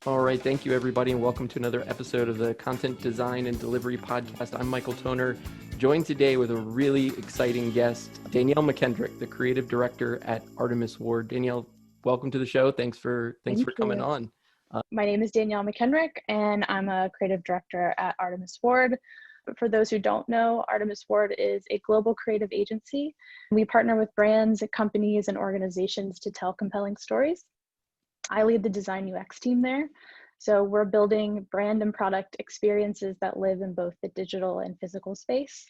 All right, thank you everybody, and welcome to another episode of the Content Design and Delivery Podcast. I'm Michael Toner, joined today with a really exciting guest, Danielle McKenrick, the Creative Director at Artemis Ward. Danielle, welcome to the show. Thanks for Thank coming you. on. My name is Danielle McKenrick, and I'm a creative director at Artemis Ward. For those who don't know, Artemis Ward is a global creative agency. We partner with brands, companies, and organizations to tell compelling stories. I lead the design UX team there. So we're building brand and product experiences that live in both the digital and physical space.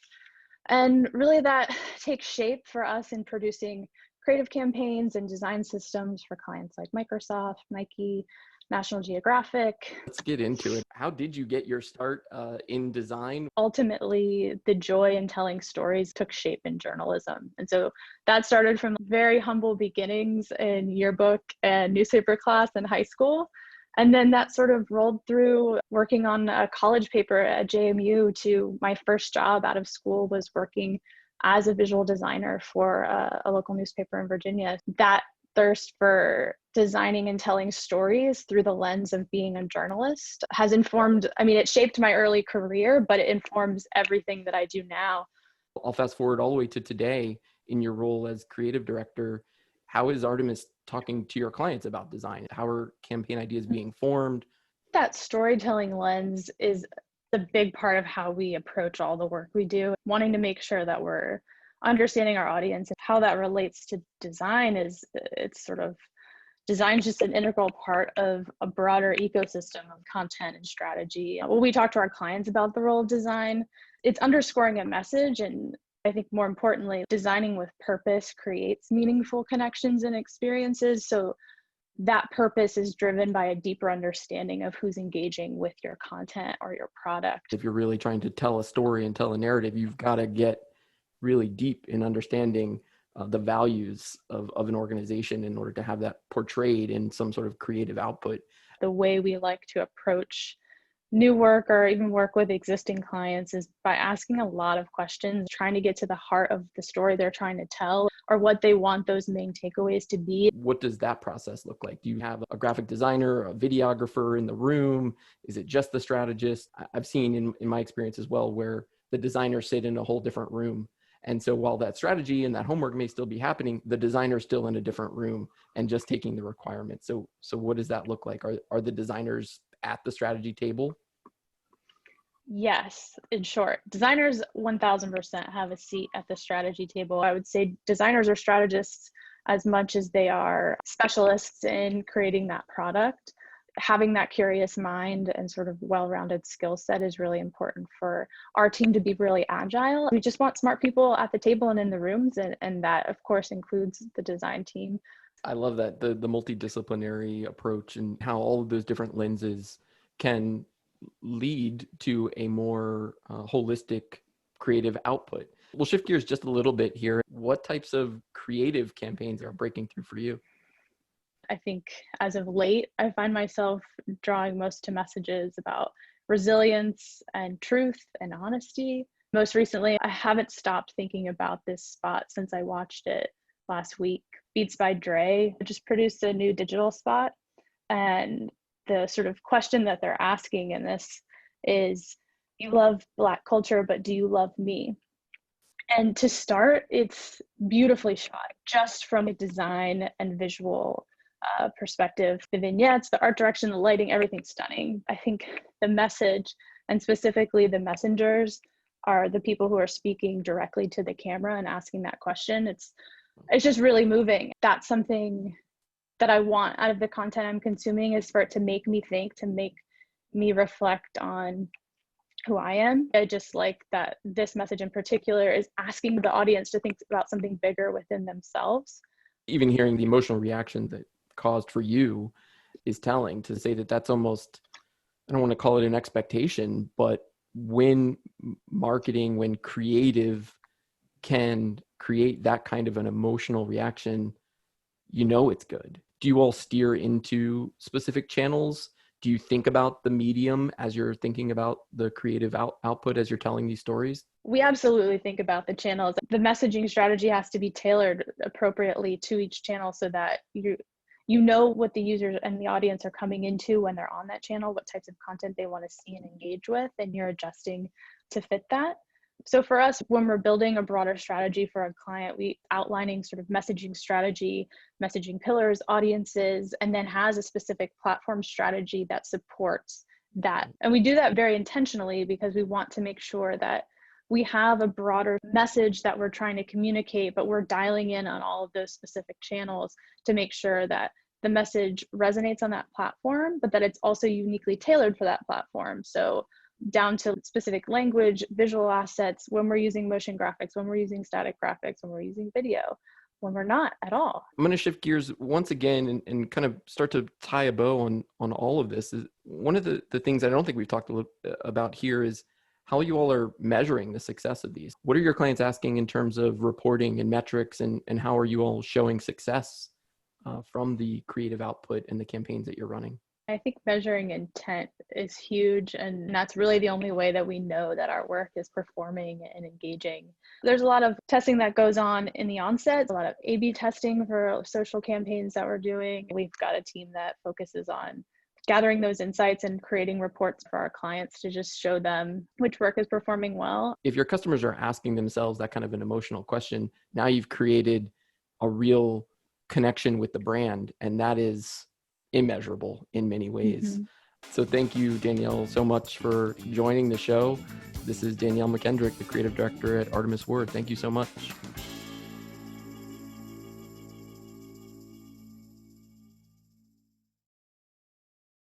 And really that takes shape for us in producing creative campaigns and design systems for clients like Microsoft, Nike, National Geographic. Let's get into it. How did you get your start in design? Ultimately, the joy in telling stories took shape in journalism. And so that started from very humble beginnings in yearbook and newspaper class in high school. And then that sort of rolled through working on a college paper at JMU to my first job out of school was working as a visual designer for a local newspaper in Virginia. That thirst for designing and telling stories through the lens of being a journalist has informed, it shaped my early career, but it informs everything that I do now. I'll fast forward all the way to today in your role as creative director. How is Artemis talking to your clients about design? How are campaign ideas being formed? That storytelling lens is a big part of how we approach all the work we do, wanting to make sure that we're understanding our audience and how that relates to design design is just an integral part of a broader ecosystem of content and strategy. When we talk to our clients about the role of design, it's underscoring a message, and I think more importantly, designing with purpose creates meaningful connections and experiences. So that purpose is driven by a deeper understanding of who's engaging with your content or your product. If you're really trying to tell a story and tell a narrative, you've got to get really deep in understanding the values of an organization in order to have that portrayed in some sort of creative output. The way we like to approach new work or even work with existing clients is by asking a lot of questions, trying to get to the heart of the story they're trying to tell or what they want those main takeaways to be. What does that process look like? Do you have a graphic designer, a videographer in the room? Is it just the strategist? I've seen in my experience as well where the designers sit in a whole different room. And so while that strategy and that homework may still be happening, the designer's still in a different room and just taking the requirements. So what does that look like? Are the designers at the strategy table? Yes, in short, designers 1000% have a seat at the strategy table. I would say designers are strategists as much as they are specialists in creating that product. Having that curious mind and sort of well-rounded skill set is really important for our team to be really agile. We just want smart people at the table and in the rooms, and that of course includes the design team. I love that, the multidisciplinary approach and how all of those different lenses can lead to a more holistic creative output. We'll shift gears just a little bit here. What types of creative campaigns are breaking through for you? I think as of late, I find myself drawing most to messages about resilience and truth and honesty. Most recently, I haven't stopped thinking about this spot since I watched it last week. Beats by Dre just produced a new digital spot, and the sort of question that they're asking in this is, you love Black culture, but do you love me? And to start, it's beautifully shot, just from a design and visual perspective. The vignettes, the art direction, the lighting, everything's stunning. I think the message, and specifically the messengers, are the people who are speaking directly to the camera and asking that question. It's just really moving. That's something that I want out of the content I'm consuming, is for it to make me think, to make me reflect on who I am. I just like that this message in particular is asking the audience to think about something bigger within themselves. Even hearing the emotional reaction that caused for you is telling, to say that that's almost, I don't want to call it an expectation, but when marketing, when creative can create that kind of an emotional reaction, it's good. Do you all steer into specific channels? Do you think about the medium as you're thinking about the creative output as you're telling these stories? We absolutely think about the channels. The messaging strategy has to be tailored appropriately to each channel so that you know what the users and the audience are coming into when they're on that channel, what types of content they want to see and engage with, and you're adjusting to fit that. So for us, when we're building a broader strategy for a client, we outlining sort of messaging strategy, messaging pillars, audiences, and then has a specific platform strategy that supports that. And we do that very intentionally because we want to make sure that we have a broader message that we're trying to communicate, but we're dialing in on all of those specific channels to make sure that the message resonates on that platform, but that it's also uniquely tailored for that platform. So down to specific language, visual assets, when we're using motion graphics, when we're using static graphics, when we're using video, when we're not at all. I'm going to shift gears once again and kind of start to tie a bow on all of this. Is one of the things I don't think we've talked a little about here is how you all are measuring the success of these. What are your clients asking in terms of reporting and metrics, and how are you all showing success from the creative output and the campaigns that you're running? I think measuring intent is huge, and that's really the only way that we know that our work is performing and engaging. There's a lot of testing that goes on in the onset, a lot of A/B testing for social campaigns that we're doing. We've got a team that focuses on gathering those insights and creating reports for our clients to just show them which work is performing well. If your customers are asking themselves that kind of an emotional question, now you've created a real connection with the brand, and that is immeasurable in many ways. Mm-hmm. So thank you, Danielle, so much for joining the show. This is Danielle McKenrick, the creative director at Artemis Ward. Thank you so much.